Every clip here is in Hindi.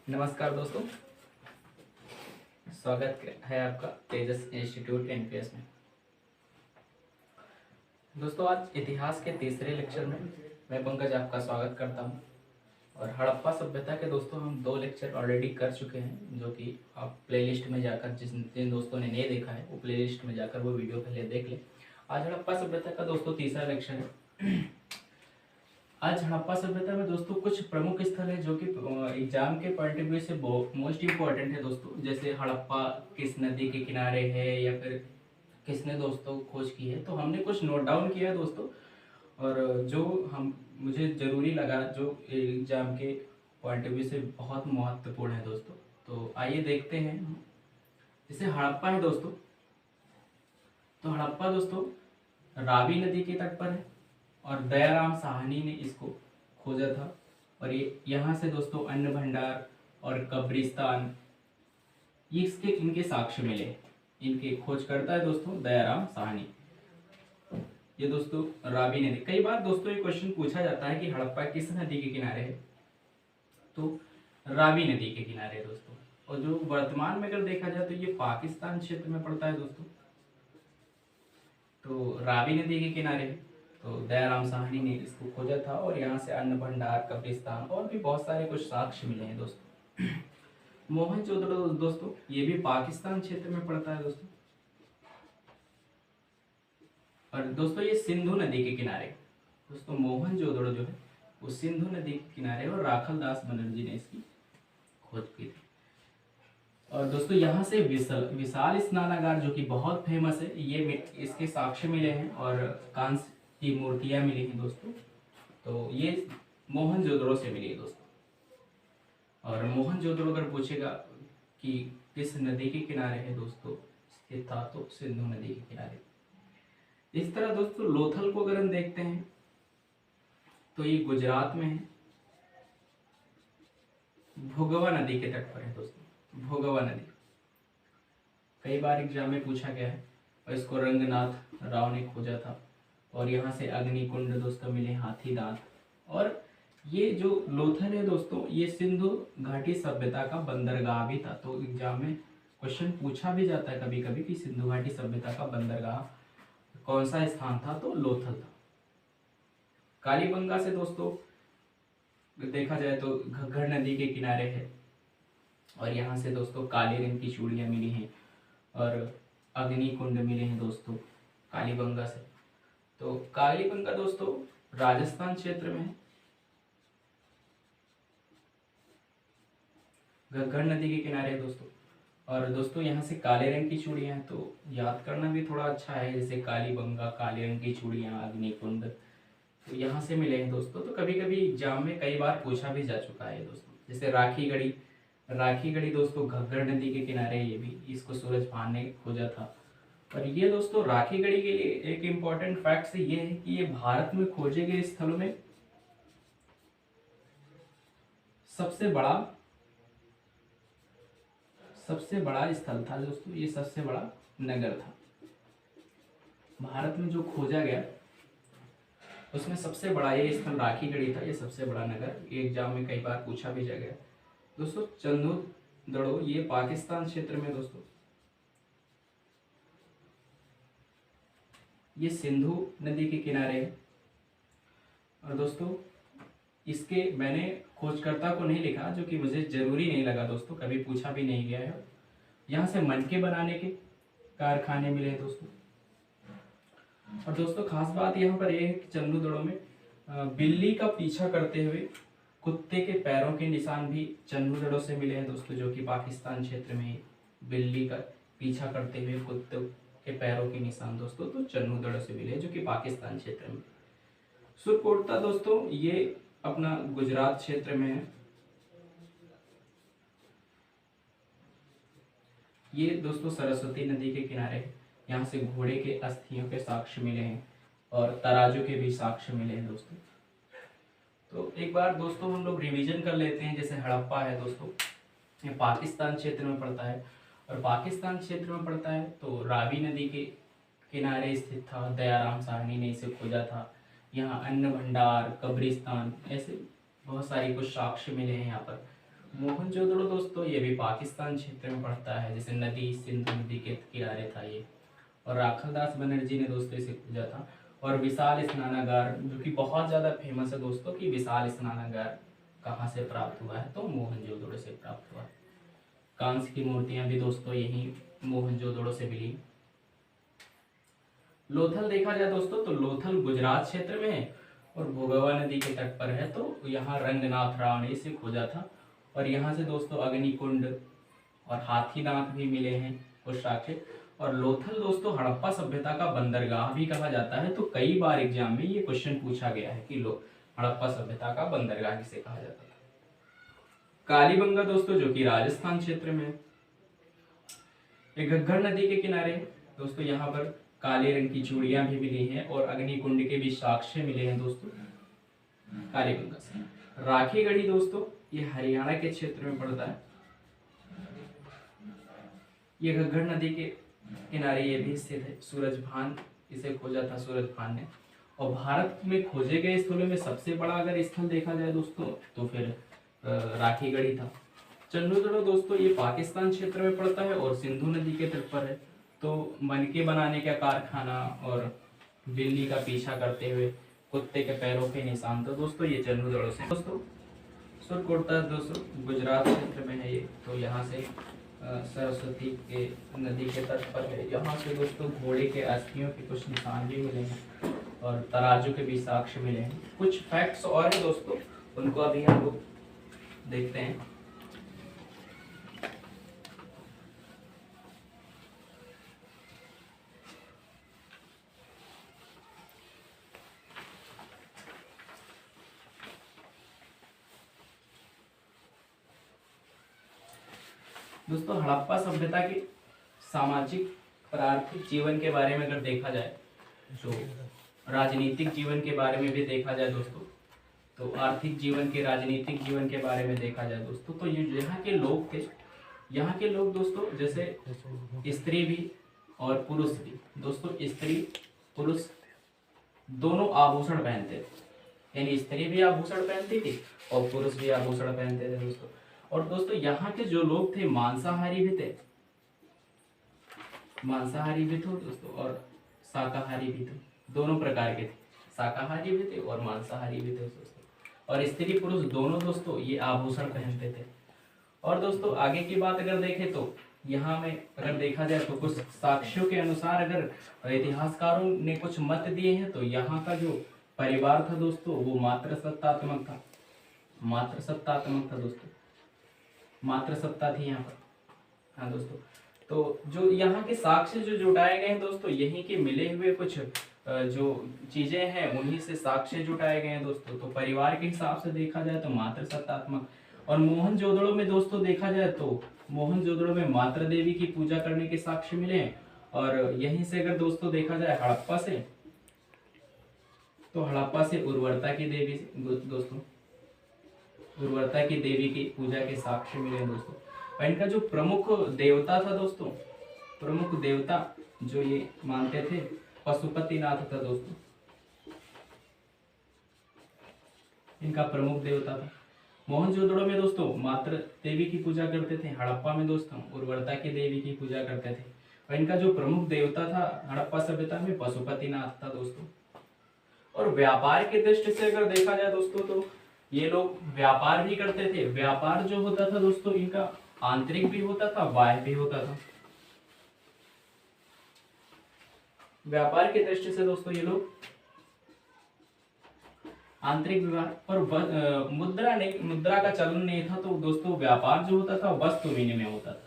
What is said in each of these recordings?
नमस्कार दोस्तों, स्वागत है आपका तेजस इंस्टीट्यूट एनपीएस में। दोस्तों, आज इतिहास के तीसरे लेक्चर में मैं पंकज आपका स्वागत करता हूं। और हड़प्पा सभ्यता के दोस्तों हम 2 लेक्चर ऑलरेडी कर चुके हैं, जो कि आप प्लेलिस्ट में जाकर जिन दोस्तों ने नहीं देखा है वो प्लेलिस्ट में जाकर वो वीडियो पहले देख लें। आज हड़प्पा सभ्यता का दोस्तों तीसरा लेक्चर है। आज हड़प्पा सभ्यता में दोस्तों कुछ प्रमुख स्थल है जो कि एग्जाम के पॉइंट ऑफ व्यू से मोस्ट इम्पोर्टेंट है दोस्तों। जैसे हड़प्पा किस नदी के किनारे है या फिर किसने दोस्तों खोज की है, तो हमने कुछ नोट डाउन किया है दोस्तों। और जो हम मुझे ज़रूरी लगा, जो एग्जाम के पॉइंट ऑफ व्यू से बहुत महत्वपूर्ण है दोस्तों। तो आइए देखते हैं। जैसे हड़प्पा है दोस्तों, तो हड़प्पा दोस्तों रावी नदी के तट पर है और दयाराम साहनी ने इसको खोजा था। और ये यहाँ से दोस्तों अन्न भंडार और कब्रिस्तान ये इनके साक्ष्य मिले। इनके खोजकर्ता है दोस्तों दयाराम साहनी। ये दोस्तों रावी नदी, कई बार दोस्तों ये क्वेश्चन पूछा जाता है कि हड़प्पा किस नदी के किनारे है, तो रावी नदी के किनारे है दोस्तों। और जो वर्तमान में अगर देखा जाए तो ये पाकिस्तान क्षेत्र में पड़ता है दोस्तों। तो रावी नदी के किनारे है, तो दयाराम साहनी ने इसको खोजा था और यहाँ से अन्न भंडार, कब्रिस्तान और भी बहुत सारे कुछ साक्ष्य मिले हैं दोस्तों। मोहनजोदड़ो दोस्तों ये भी पाकिस्तान क्षेत्र में पड़ता है दोस्तों। और दोस्तों ये सिंधु नदी के किनारे दोस्तों, मोहनजोदड़ो जो है वो सिंधु नदी के किनारे और राखल दास बनर्जी ने इसकी खोज की थी। और दोस्तों यहाँ से विशाल स्नानागार जो कि बहुत फेमस है, ये इसके साक्ष्य मिले हैं और कांस्य की मूर्तियां मिली हैं दोस्तों। तो ये मोहनजोदड़ो से मिली है दोस्तों। और मोहनजोदड़ो अगर पूछेगा कि किस नदी के किनारे है दोस्तों स्थित था, तो सिंधु नदी के किनारे। इस तरह दोस्तों लोथल को अगर हम देखते हैं तो ये गुजरात में है, भोगवा नदी के तट पर है दोस्तों। भोगवा नदी कई बार एग्जाम में पूछा गया है और इसको रंगनाथ राव ने खोजा था। और यहाँ से अग्निकुंड दोस्तों मिले, हाथी दांत। और ये जो लोथल है दोस्तों ये सिंधु घाटी सभ्यता का बंदरगाह भी था। तो एग्जाम में क्वेश्चन पूछा भी जाता है कभी कभी कि सिंधु घाटी सभ्यता का बंदरगाह कौन सा स्थान था, तो लोथल था। कालीबंगा से दोस्तों देखा जाए तो घग्गर नदी के किनारे है और यहाँ से दोस्तों काले रंग की चूड़ियाँ मिली हैं और अग्निकुंड मिले हैं दोस्तों कालीबंगा से। तो कालीबंगा दोस्तों राजस्थान क्षेत्र में है, घग्गर नदी के किनारे है दोस्तों। और दोस्तों यहाँ से काले रंग की चूड़ियाँ हैं, तो याद करना भी थोड़ा अच्छा है। जैसे कालीबंगा, काले रंग की चूड़ियाँ, अग्निकुंड, तो यहाँ से मिले हैं दोस्तों। तो कभी कभी एग्जाम में कई बार पूछा भी जा चुका है दोस्तों। जैसे राखी गढ़ी दोस्तों घग्गर नदी के किनारे, ये भी इसको सूरज भान ने खोजा था। और ये दोस्तों राखी गढ़ी के लिए एक इम्पॉर्टेंट फैक्ट ये है कि ये भारत में खोजे गए स्थलों में सबसे बड़ा स्थल था दोस्तों। ये सबसे बड़ा नगर था भारत में जो खोजा गया, उसमें सबसे बड़ा ये स्थल राखी गढ़ी था। ये सबसे बड़ा नगर एग्जाम में कई बार पूछा भी जा गया दोस्तों। चंदूदड़ो ये पाकिस्तान क्षेत्र में दोस्तों, ये सिंधु नदी के किनारे है। और दोस्तों इसके मैंने खोजकर्ता को नहीं लिखा, जो कि मुझे जरूरी नहीं लगा दोस्तों, कभी पूछा भी नहीं गया है। यहाँ से मनके बनाने के कारखाने मिले हैं दोस्तों। और दोस्तों खास बात यहाँ पर यह है कि चंदूदड़ो में बिल्ली का पीछा करते हुए कुत्ते के पैरों के निशान भी चंदूदड़ो से मिले हैं दोस्तों, जो कि पाकिस्तान क्षेत्र में बिल्ली का पीछा करते हुए कुत्ते के पैरों के निशान दोस्तों तो चंदूदड़ो से मिले, जो कि पाकिस्तान क्षेत्र में। सुरकोटता दोस्तों ये अपना गुजरात क्षेत्र में है। ये दोस्तों सरस्वती नदी के किनारे है। यहाँ से घोड़े के अस्थियों के साक्ष्य मिले हैं और तराजू के भी साक्ष्य मिले हैं दोस्तों। तो एक बार दोस्तों हम लोग रिवीजन कर लेते हैं। जैसे हड़प्पा है दोस्तों, ये पाकिस्तान क्षेत्र में पड़ता है। और पाकिस्तान क्षेत्र में पड़ता है तो रावी नदी के किनारे स्थित था। दयाराम साहनी ने इसे खोजा था। यहाँ अन्न भंडार, कब्रिस्तान, ऐसे बहुत सारी कुछ साक्ष्य मिले हैं यहाँ पर। मोहनजोदड़ो दोस्तों ये भी पाकिस्तान क्षेत्र में पड़ता है, जैसे नदी सिंधु नदी के किनारे था ये। और राखलदास बनर्जी ने दोस्तों इसे खोजा था। और विशाल स्नानागार जो कि बहुत ज़्यादा फेमस है दोस्तों, कि विशाल स्नानागार कहाँ से प्राप्त हुआ है, तो मोहनजोदड़ो से प्राप्त हुआ है। कांस्य की मूर्तियां भी दोस्तों यही मोहनजोदड़ो से मिली। लोथल देखा जाए दोस्तों तो लोथल गुजरात क्षेत्र में है और भोगवा नदी के तट पर है। तो यहाँ रंगनाथ राव ने इसे खोजा था। और यहाँ से दोस्तों अग्निकुंड और हाथीदांत भी मिले हैं कुछ साक्ष्य। और लोथल दोस्तों हड़प्पा सभ्यता का बंदरगाह भी कहा जाता है। तो कई बार एग्जाम में ये क्वेश्चन पूछा गया है कि हड़प्पा सभ्यता का बंदरगाह किसे कहा जाता था। कालीबंगा दोस्तों जो कि राजस्थान क्षेत्र में, ये घग्गर नदी के किनारे दोस्तों, यहाँ पर काले रंग की चूड़ियां भी मिली हैं और अग्निकुंड के भी साक्ष्य मिले हैं दोस्तों कालीबंगा से। राखीगढ़ी दोस्तों ये हरियाणा के क्षेत्र में पड़ता है। ये घग्गर नदी के किनारे ये भी स्थित है। सूरजभान इसे खोजा था सूरजभान ने। और भारत में खोजे गए स्थलों में सबसे बड़ा अगर स्थल देखा जाए दोस्तों तो फिर राखीगढ़ी था। चंडूगढ़ दोस्तों ये पाकिस्तान क्षेत्र में पड़ता है और सिंधु नदी के तट पर है। तो मनके बनाने का कारखाना और बिल्ली का पीछा करते हुए कुत्ते के पैरों के निशान, तो दोस्तों ये चंडूगढ़ से। दोस्तों सुरकोटा दोस्तों गुजरात क्षेत्र में है ये। तो यहाँ से सरस्वती के नदी के तट पर है। यहाँ से दोस्तों घोड़े के अस्थियों के कुछ निशान भी मिले हैं और तराजू के भी साक्ष्य मिले हैं। कुछ फैक्ट्स और हैं दोस्तों, उनको अभी हम लोग देखते हैं। दोस्तों हड़प्पा सभ्यता के सामाजिक और आर्थिक जीवन के बारे में अगर देखा जाए, जो राजनीतिक जीवन के बारे में भी देखा जाए दोस्तों, तो आर्थिक जीवन के राजनीतिक जीवन के बारे में देखा जाए दोस्तों, तो ये यहाँ के लोग थे। यहाँ के लोग दोस्तों जैसे स्त्री भी और पुरुष भी दोस्तों, स्त्री पुरुष दोनों आभूषण पहनते थे। यानी स्त्री भी आभूषण पहनती थी और पुरुष भी आभूषण पहनते थे दोस्तों। और दोस्तों यहाँ के जो लोग थे मांसाहारी भी थे, मांसाहारी भी थे दोस्तों और शाकाहारी भी थे, दोनों प्रकार के थे। शाकाहारी भी थे और मांसाहारी भी थे दोस्तों। और स्त्री पुरुष दोनों दोस्तों ये आभूषण पहनते थे। और दोस्तों आगे की बात अगर देखें तो यहाँ में अगर देखा जाए तो कुछ साक्ष्यों के अनुसार अगर इतिहासकारों ने कुछ मत दिए हैं, तो यहाँ का जो परिवार था दोस्तों वो मात्र सत्तात्मक था। मात्र सत्तात्मक था दोस्तों, मात्र सत्ता थी यहाँ पर। हाँ दोस्तों, तो जो यहाँ के साक्ष्य जो जुटाए गए हैं दोस्तों, यहीं के मिले हुए कुछ जो चीजें हैं उन्हीं से साक्ष्य जुटाए गए हैं दोस्तों। तो परिवार के हिसाब से देखा जाए तो मात्र सत्तात्मक। और मोहनजोदड़ो में दोस्तों देखा जाए तो मोहनजोदड़ो में मात्र देवी की पूजा करने के साक्ष्य मिले हैं। और यहीं से अगर दोस्तों देखा जाए हड़प्पा से, तो हड़प्पा से उर्वरता की देवी दोस्तों, उर्वरता की देवी की पूजा के साक्ष्य मिले दोस्तों। और इनका जो प्रमुख देवता था दोस्तों, प्रमुख देवता जो ये मानते थे पशुपतिनाथ था दोस्तों, इनका प्रमुख देवता था। मोहनजोदड़ो में दोस्तों मात्र देवी की पूजा करते थे, हड़प्पा में दोस्तों उर्वरता की देवी की पूजा करते थे। और इनका जो प्रमुख देवता था हड़प्पा सभ्यता में पशुपतिनाथ था दोस्तों। और व्यापार की दृष्टि से अगर देखा जाए दोस्तों तो ये लोग व्यापार भी करते थे। व्यापार जो होता था दोस्तों इनका आंतरिक भी होता था, बाह्य भी होता था। व्यापार की दृष्टि से दोस्तों ये लोग आंतरिक व्यवहार और मुद्रा का चलन नहीं था। तो दोस्तों व्यापार जो होता था वस्तु विनिमय होता था,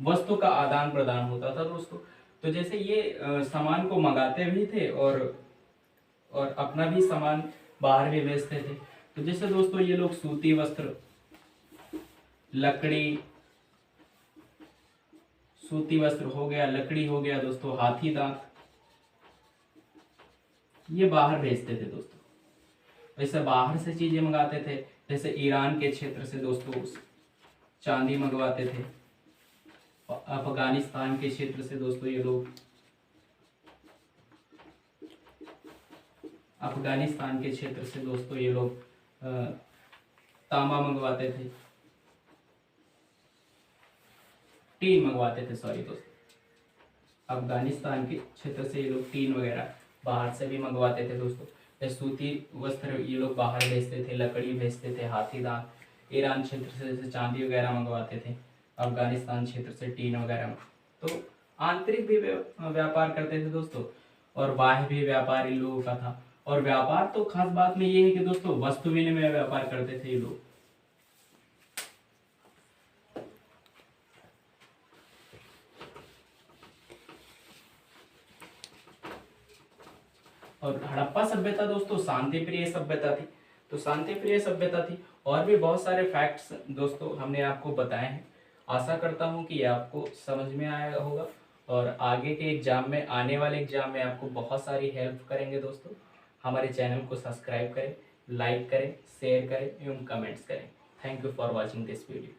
वस्तु का आदान प्रदान होता था दोस्तों। तो जैसे ये सामान को मंगाते भी थे और अपना भी सामान बाहर भी बेचते थे। तो जैसे दोस्तों ये लोग सूती वस्त्र, लकड़ी, सूती वस्त्र हो गया, लकड़ी हो गया दोस्तों, हाथी दांत, ये बाहर भेजते थे दोस्तों। वैसे बाहर से चीजें मंगाते थे, जैसे ईरान के क्षेत्र से दोस्तों चांदी मंगवाते थे। अफगानिस्तान के क्षेत्र से दोस्तों ये लोग अफगानिस्तान के क्षेत्र से दोस्तों ये लोग तांबा मंगवाते थे। टीन मंगवाते थे, सॉरी दोस्तों, अफगानिस्तान के क्षेत्र से ये लोग टीन वगैरह बाहर से भी मंगवाते थे दोस्तों। ये सूती वस्त्र ये लोग बाहर भेजते थे, लकड़ी भेजते थे, हाथी दांत ईरान क्षेत्र से जैसे चांदी वगैरह मंगवाते थे, अफगानिस्तान क्षेत्र से टीन वगैरह। तो आंतरिक भी व्यापार करते थे दोस्तों, और बाह्य भी व्यापार इन लोगों का था। और व्यापार तो खास बात में ये है कि दोस्तों वस्तु विनिमय व्यापार करते थे ये लोग। और हड़प्पा सभ्यता दोस्तों शांति प्रिय सभ्यता थी, तो शांति प्रिय सभ्यता थी। और भी बहुत सारे फैक्ट्स दोस्तों हमने आपको बताए हैं। आशा करता हूँ कि ये आपको समझ में आया होगा, और आगे के एग्जाम में, आने वाले एग्जाम में आपको बहुत सारी हेल्प करेंगे दोस्तों। हमारे चैनल को सब्सक्राइब करें, लाइक करें, शेयर करें एवं कमेंट्स करें। Thank you for watching this video.